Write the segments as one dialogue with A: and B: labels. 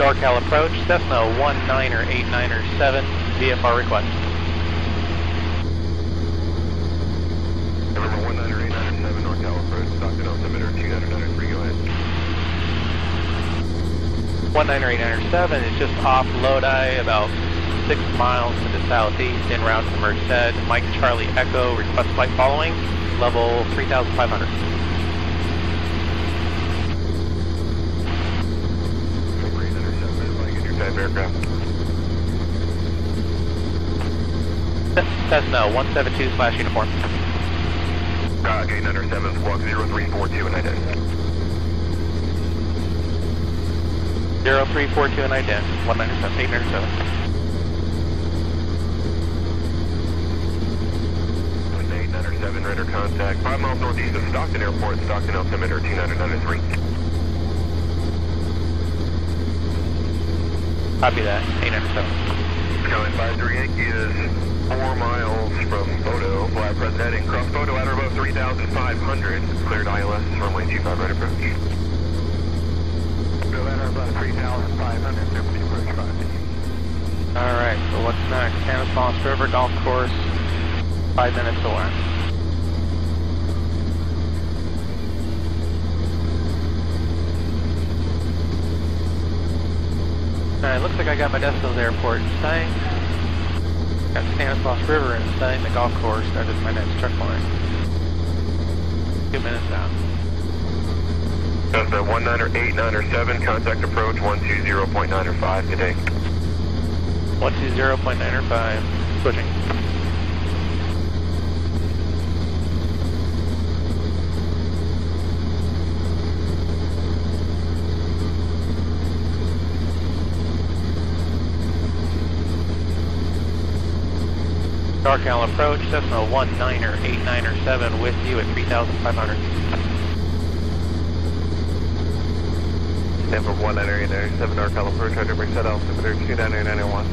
A: NorCal approach, Cessna 19897, VFR request.
B: November 19897, NorCal approach, Stockton altimeter 2993, go ahead.
A: 19897 is just off Lodi, about 6 miles to the southeast, en route to Merced. Mike Charlie Echo, request flight following, level 3,500.
B: Aircraft.
A: Cessna 172/uniform.
B: Gate 907, squawk 0342 and ident.
A: 0342 and ident, 197, 897.
B: 897, radar contact, 5 miles northeast of Stockton Airport, Stockton altimeter 2993.
A: Copy that, 897.
B: Skyline 538 is 4 miles from Photo, fly present heading, cross Photo at or above 3,500, cleared ILS, runway 25 right approach. Photo at or above 3,500, Liberty approach 5.
A: Alright, so what's next? Stanislaus River Golf Course, 5 minutes away. Alright, looks like I got Modesto's Airport in sight. Got Stanislaus River in sight, and the golf course started my next truck line. 2 minutes out.
B: That's the 19897, contact approach 120.905 today.
A: 120.905, pushing. NorCal approach, Cessna 19897 with you at 3,500.
B: Stand for 19897, NorCal approach, Roger, Merced altimeter 29991.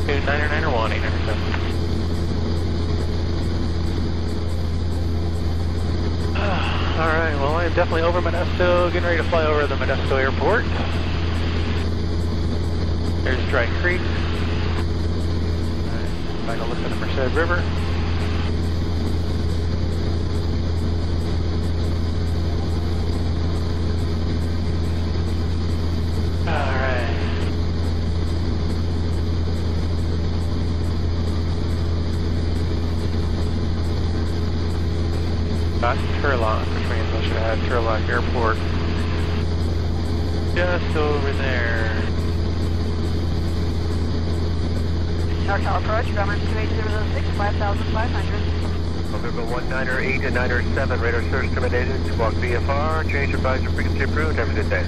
A: 29991, 897. Alright, well I'm definitely over Modesto, getting ready to fly over the Modesto Airport. There's Dry Creek. Final look at the Merced River. Alright. Not Turlock, which means I should have Turlock Airport just over there.
C: NorCal approach, Brahman 28006, 5,500.
B: November 19897, radar search terminated, squawk VFR, change advisor frequency approved, have a good day.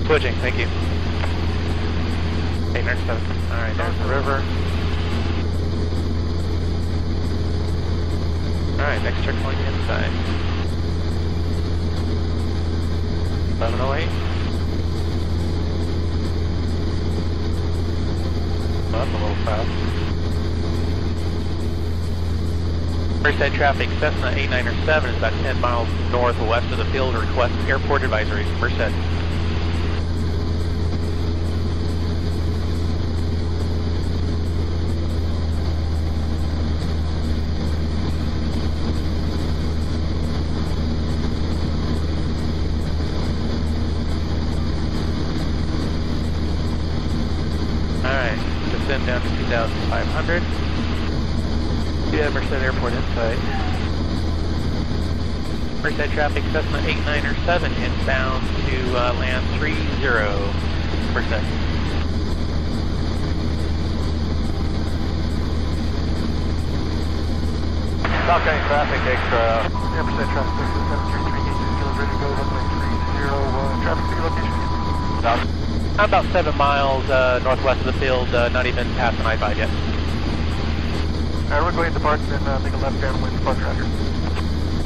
A: Switching, thank you. 897. Alright, there's the river. Alright, next checkpoint inside. 1108. Oh, that's a little fast. Merced traffic, Cessna 897 is about 10 miles northwest of the field. Request airport advisory, Merced. Descend down to 2,500. We have Merced Airport in sight. Merced traffic, Cessna 897 inbound to land 30, Merced.
B: South County traffic, extra.
D: Merced traffic, 733 gauges, ready to go, runway 30, traffic to your location.
B: South.
A: About 7 miles northwest of the field, not even past an I-5 yet.
D: Alright, we're going to depart and then make a left downwind departure after.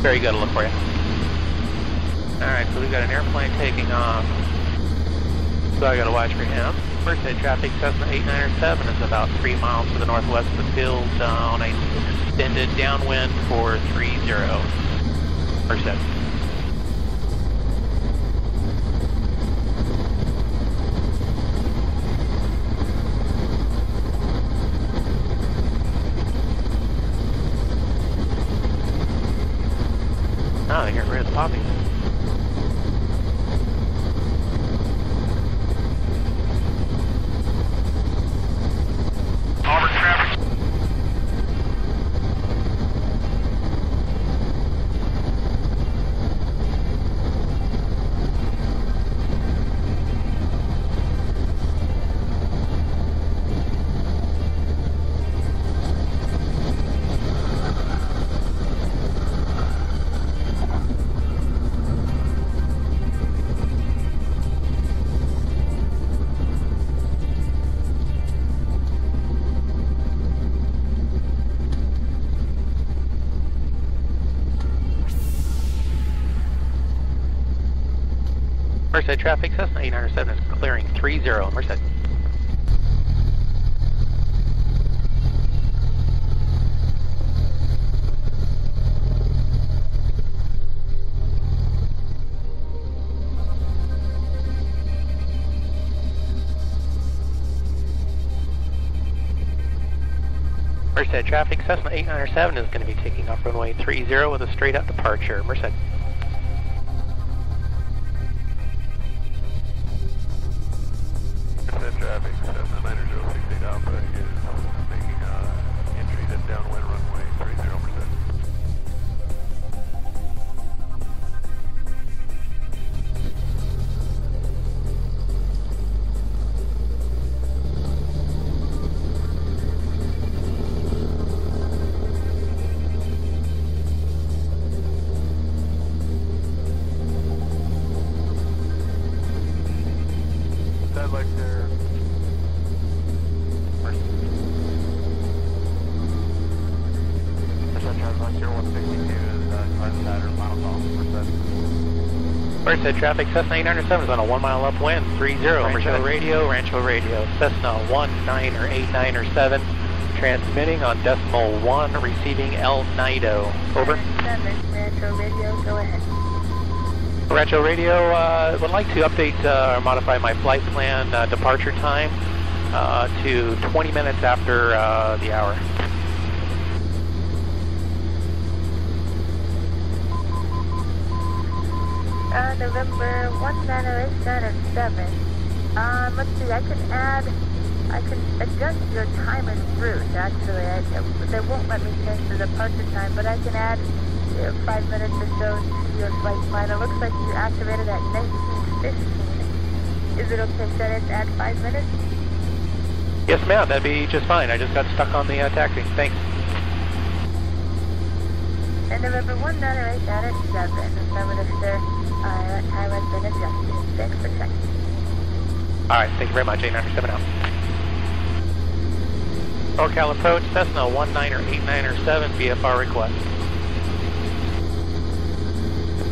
A: Very good, I'll look for you. Alright, so we've got an airplane taking off. So I gotta watch for him. Merced traffic, Cessna 897 is about 3 miles to the northwest of the field on a extended downwind for 30, Merced. get rid of the poppies.
B: Auburn traffic.
A: Merced traffic, Cessna 897 is clearing 30, Merced. Merced traffic, Cessna 897 is going to be taking off runway 30 with a straight out departure, Merced.
B: Traffic, Cessna 9068 Alpha is making entry to downwind runway 30%. Satellite there.
A: Merced traffic, Cessna 897 is on a 1 mile upwind, 30, Rancho Radio, Cessna 19 or 7, transmitting on decimal 1, receiving El Nido, over.
C: 7, Rancho Radio, go ahead.
A: Rancho Radio, would like to update or modify my flight plan departure time to 20 minutes after the hour.
C: November 1907. Let's see, I can adjust your time en route, actually. They won't let me change the departure time, but I can add 5 minutes or so to your flight plan. It looks like you activated at 19:15. Is it okay to set it at 5 minutes?
A: Yes, ma'am, that'd be just fine. I just got stuck on the taxi. Thanks.
C: And November 1908 out at 7. Affirmative, sir. That time has been adjusted. Thanks for checking.
A: All right, thank you very much. 897 out. NorCal approach, Cessna 19 or 89 or 7, VFR request.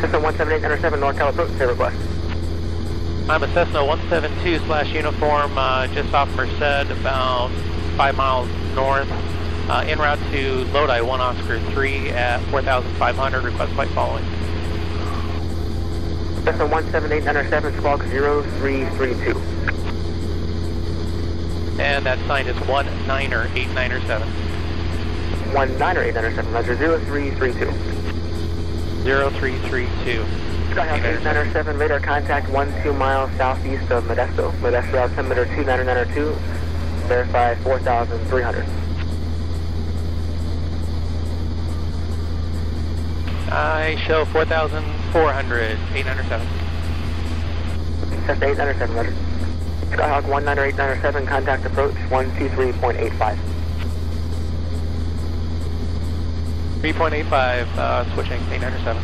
D: Cessna 17897, NorCal approach, say request.
A: I'm a Cessna 172/uniform, just off Merced, about 5 miles north, en route to Lodi, 1 Oscar 3 at 4,500, request flight following.
D: Cessna 17897, squawk 0332.
A: And that sign is 19 or 89 or 7.
D: 19 or 8907, Roger, 0332.
A: 0332.
D: Skyhawk 8907, radar contact 12 miles southeast of Modesto. Modesto altimeter 29902, verify 4,300.
A: I show 4,400, 897.
D: Cessna 897, Roger. Skyhawk 19 or 8907, contact approach 123.85.
A: 3.85, switching, 897.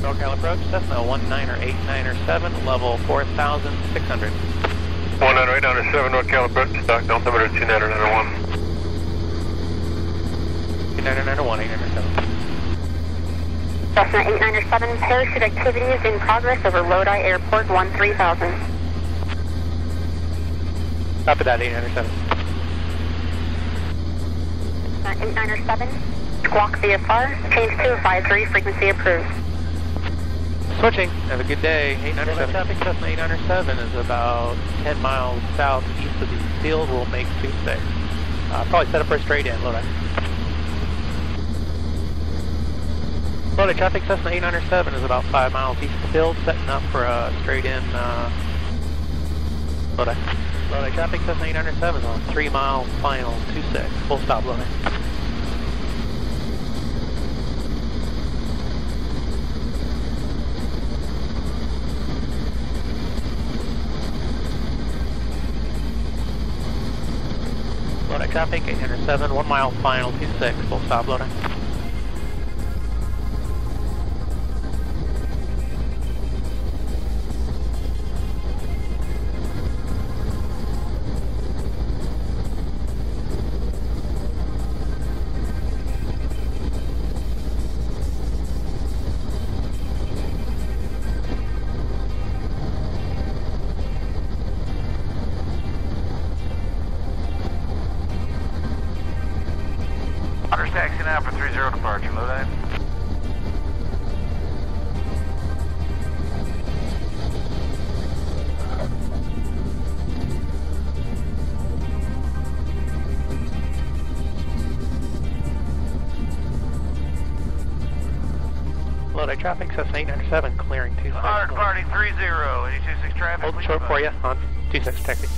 A: NorCal approach, Cessna 19 or 89 or 7, level 4,600.
B: 19 or 8907, NorCal approach, stock altimeter 29901.
A: 29901, 897.
E: Cessna 897, parachute activity is in progress over Lodi Airport 13,000.
A: Copy that, 897.
E: 897, squawk VFR, change to advisory, frequency approved.
A: Switching. Have a good day. 897. Traffic Cessna 807 is about 10 miles southeast of the field. We'll make 26. Probably set up for a straight in. Lodi. Lodi, traffic Cessna 807 is about 5 miles east of the field. Setting up for a straight in. Lodi. Lodi, traffic Cessna 807 is on 3 miles final 26. Full stop. Lodi. Lodi traffic, 807, 1 mile final, 26, full stop, Lodi.
B: Taxi now for 30 departure, Lodi.
A: Lodi traffic, Cessna 897, clearing 26.
B: Departing 30, 826 traffic.
A: Hold short for you on 26 taxi.